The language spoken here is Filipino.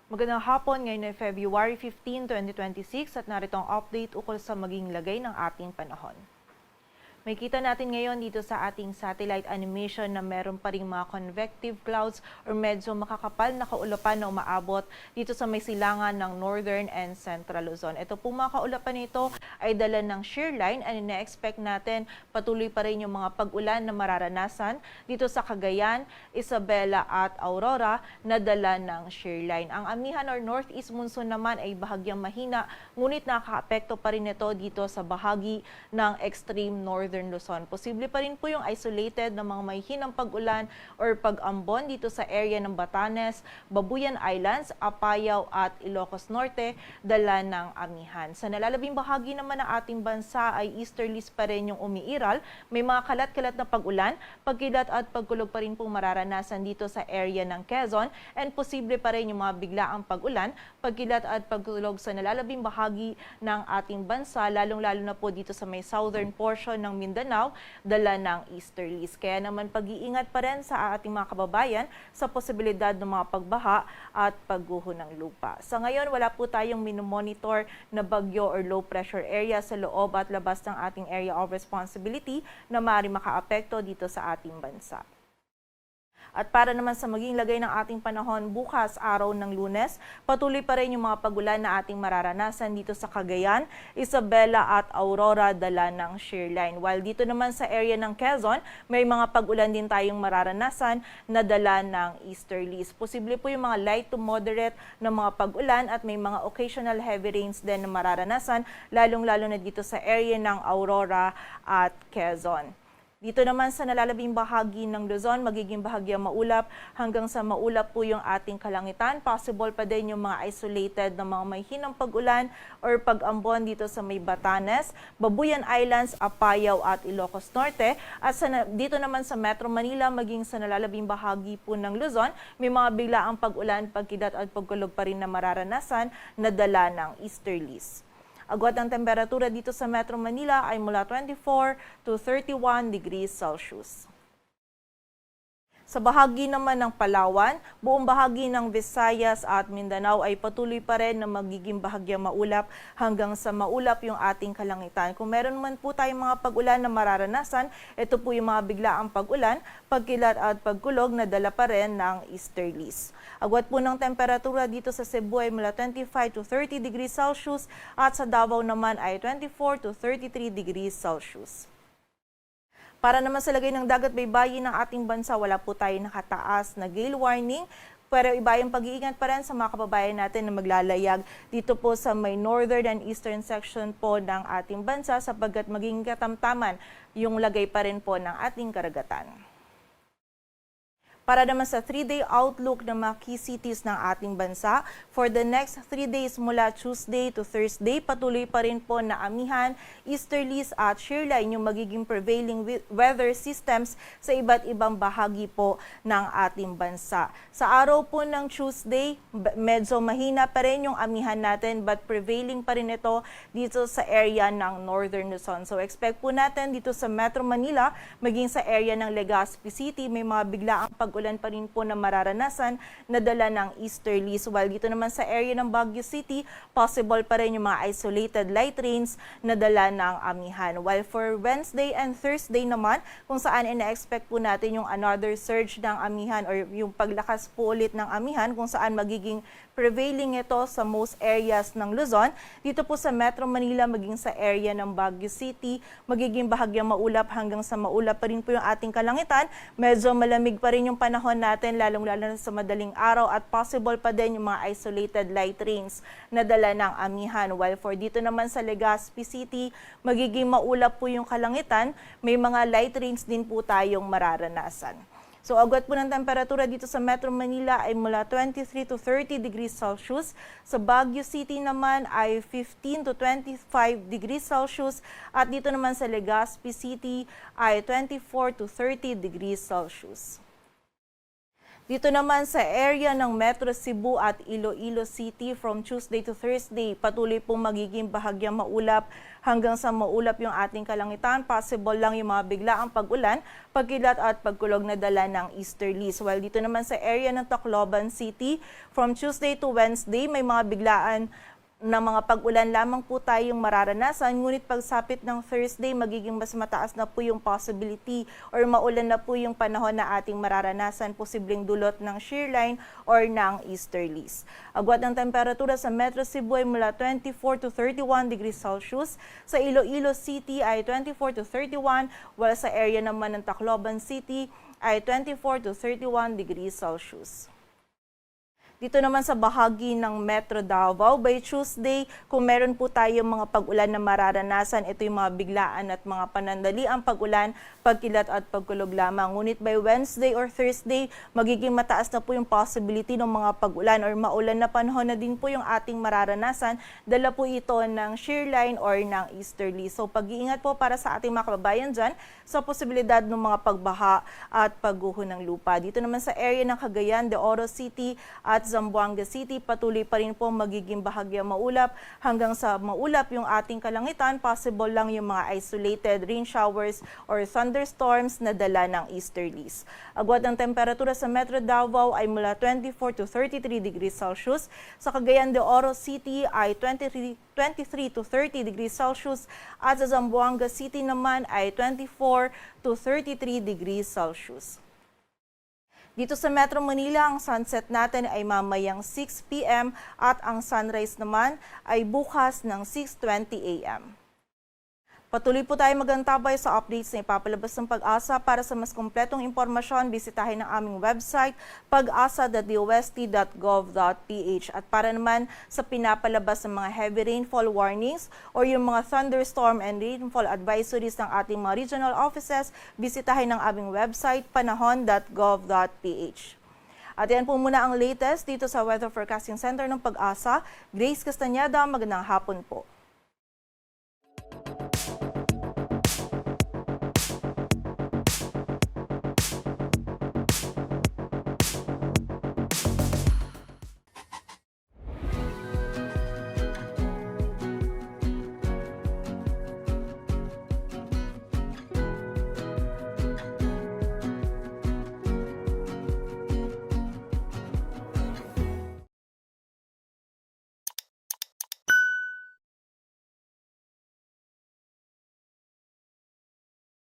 Magandang hapon, ngayon ay February 15, 2026 at narito ang update ukol sa maging lagay ng ating panahon. May kita natin ngayon dito sa ating satellite animation na meron pa ring mga convective clouds or medyo makakapal na kaulapan na umaabot dito sa may silangan ng Northern and Central Luzon. Ito po mga kaulapan nito ay dala ng shear line and ina-expect natin patuloy pa rin yung mga pag-ulan na mararanasan dito sa Cagayan, Isabela at Aurora na dala ng shear line. Ang amihan or northeast monsoon naman ay bahagyang mahina ngunit nakakaapekto pa rin ito dito sa bahagi ng extreme northern Luzon. Posible pa rin po yung isolated na mga mahihinang pag-ulan or pag-ambon dito sa area ng Batanes, Babuyan Islands, Apayao at Ilocos Norte, dala ng amihan. Sa nalalabing bahagi naman ng ating bansa ay easterlies pa rin yung umiiral. May mga kalat-kalat na pag-ulan, pagkilat at pagkulog pa rin pong mararanasan dito sa area ng Quezon and posible pa rin yung mga biglaang pag-ulan, pagkilat at pagkulog sa nalalabing bahagi ng ating bansa, lalong-lalo na po dito sa may southern portion ng Mindanao, dala ng easterlies. Kaya naman pag-iingat pa rin sa ating mga kababayan sa posibilidad ng mga pagbaha at pagguho ng lupa. Sa ngayon, wala po tayong minomonitor na bagyo or low pressure area sa loob at labas ng ating area of responsibility na maaaring makaapekto dito sa ating bansa. At para naman sa maging lagay ng ating panahon bukas, araw ng Lunes, patuloy pa rin yung mga pag-ulan na ating mararanasan dito sa Cagayan, Isabela at Aurora, dala ng shear line. While dito naman sa area ng Quezon, may mga pag-ulan din tayong mararanasan na dala ng easterlies. Posible po yung mga light to moderate na mga pag-ulan at may mga occasional heavy rains din na mararanasan, lalong-lalo na dito sa area ng Aurora at Quezon. Dito naman sa nalalabing bahagi ng Luzon, magiging bahagyang maulap hanggang sa maulap po yung ating kalangitan. Possible pa din yung mga isolated na mga mahihinang pag-ulan or pag-ambon dito sa may Batanes, Babuyan Islands, Apayao at Ilocos Norte. At dito naman sa Metro Manila, maging sa nalalabing bahagi po ng Luzon, may mga biglaang pag-ulan, pagkidat at pagkulog pa rin na mararanasan na dala ng easterlies. Agwat ng temperatura dito sa Metro Manila ay mula 24 to 31 degrees Celsius. Sa bahagi naman ng Palawan, buong bahagi ng Visayas at Mindanao ay patuloy pa rin na magiging bahagyang maulap hanggang sa maulap yung ating kalangitan. Kung meron man po tayong mga pag-ulan na mararanasan, ito po yung mga biglaang pag-ulan, pagkilat at pagkulog na dala pa rin ng easterlies. Agwat po ng temperatura dito sa Cebu ay mula 25 to 30 degrees Celsius at sa Davao naman ay 24 to 33 degrees Celsius. Para naman sa lagay ng dagat baybayin ng ating bansa, wala po tayo nakataas na gale warning. Pero iba yung pag-iingat pa rin sa mga kababayan natin na maglalayag dito po sa may northern and eastern section po ng ating bansa sapagkat maging katamtaman yung lagay pa rin po ng ating karagatan. Para naman sa 3-day outlook ng mga key cities ng ating bansa, for the next 3 days mula Tuesday to Thursday, patuloy pa rin po na amihan, easterlies at shear line yung magiging prevailing weather systems sa iba't ibang bahagi po ng ating bansa. Sa araw po ng Tuesday, medyo mahina pa rin yung amihan natin but prevailing pa rin ito dito sa area ng Northern Luzon. So expect po natin dito sa Metro Manila, maging sa area ng Legazpi City, may mga biglaang pag-ulan pa rin po na mararanasan na dala ng easterlies. While dito naman sa area ng Baguio City, possible pa rin yung mga isolated light rains na dala ng amihan. While for Wednesday and Thursday naman, kung saan ina-expect po natin yung another surge ng amihan or yung paglakas po ulit ng amihan, kung saan magiging prevailing ito sa most areas ng Luzon. Dito po sa Metro Manila, maging sa area ng Baguio City, magiging bahagyang maulap hanggang sa maulap pa rin po yung ating kalangitan. Medyo malamig pa rin yung panahon natin, lalong-lalo sa madaling araw at possible pa din yung mga isolated light rains na dala ng amihan. While for dito naman sa Legazpi City, magiging maulap po yung kalangitan, may mga light rains din po tayong mararanasan. So agwat po ng temperatura dito sa Metro Manila ay mula 23 to 30 degrees Celsius. Sa Baguio City naman ay 15 to 25 degrees Celsius. At dito naman sa Legazpi City ay 24 to 30 degrees Celsius. Dito naman sa area ng Metro Cebu at Iloilo City from Tuesday to Thursday, patuloy pong magiging bahagyang maulap hanggang sa maulap yung ating kalangitan. Possible lang yung mga biglaang pag-ulan, pagkilat at pagkulog na dala ng easterlies. While dito naman sa area ng Tacloban City, from Tuesday to Wednesday, may mga biglaan na mga pag-ulan lamang po tayong mararanasan, ngunit pagsapit ng Thursday, magiging mas mataas na po yung possibility or maulan na po yung panahon na ating mararanasan, posibleng dulot ng shear line or ng easterlies. Agwat ng temperatura sa Metro Cebu ay mula 24 to 31 degrees Celsius, sa Iloilo City ay 24 to 31, while sa area naman ng Tacloban City ay 24 to 31 degrees Celsius. Dito naman sa bahagi ng Metro Davao, by Tuesday, kung meron po tayong mga pag-ulan na mararanasan, ito yung mga biglaan at mga panandaliang pag-ulan, pagkilat at pagkulog lamang. Ngunit by Wednesday or Thursday, magiging mataas na po yung possibility ng mga pag-ulan or maulan na panahon na din po yung ating mararanasan. Dala po ito ng shear line or ng easterly. So pag-iingat po para sa ating mga kababayan dyan sa posibilidad ng mga pagbaha at pagguho ng lupa. Dito naman sa area ng Cagayan de Oro City at Zamboanga City, patuloy pa rin po magiging bahagyang maulap hanggang sa maulap yung ating kalangitan. Possible lang yung mga isolated rain showers or thunderstorms na dala ng easterlies. Agwat ng temperatura sa Metro Davao ay mula 24 to 33 degrees Celsius. Sa Cagayan de Oro City ay 23 to 30 degrees Celsius at sa Zamboanga City naman ay 24 to 33 degrees Celsius. Dito sa Metro Manila, ang sunset natin ay mamayang 6 p.m. at ang sunrise naman ay bukas ng 6:20 a.m. Patuloy po tayo magantabay sa updates na ipapalabas ng Pag-asa. Para sa mas kompletong impormasyon, bisitahin ang aming website pag-asa.dost.gov.ph. At para naman sa pinapalabas ng mga heavy rainfall warnings o yung mga thunderstorm and rainfall advisories ng ating mga regional offices, bisitahin ang aming website panahon.gov.ph. At yan po muna ang latest dito sa Weather Forecasting Center ng Pag-asa. Grace Castañeda, magandang hapon po.